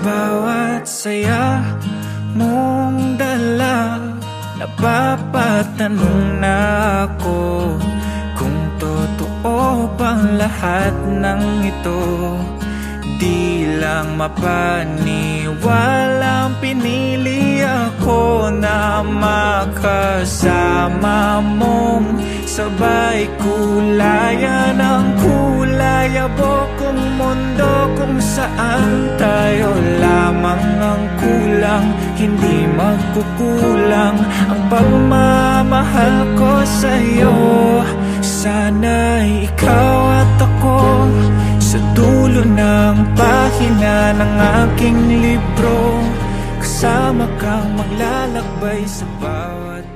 bawat saya mong dala, napapatanong na ako kung totoo bang lahat ng ito. Di lang mapaniwalang pinili ako na makasama mong sabay kulayan ang kulay abokong mundo kung saan tayo lamang ang kulang. Hindi magkukulang ang pagmamahal ko sa'yo. Sana'y ikaw at ako sa dulo ng pahina ng aking libro, kasama kang maglalakbay sa bawat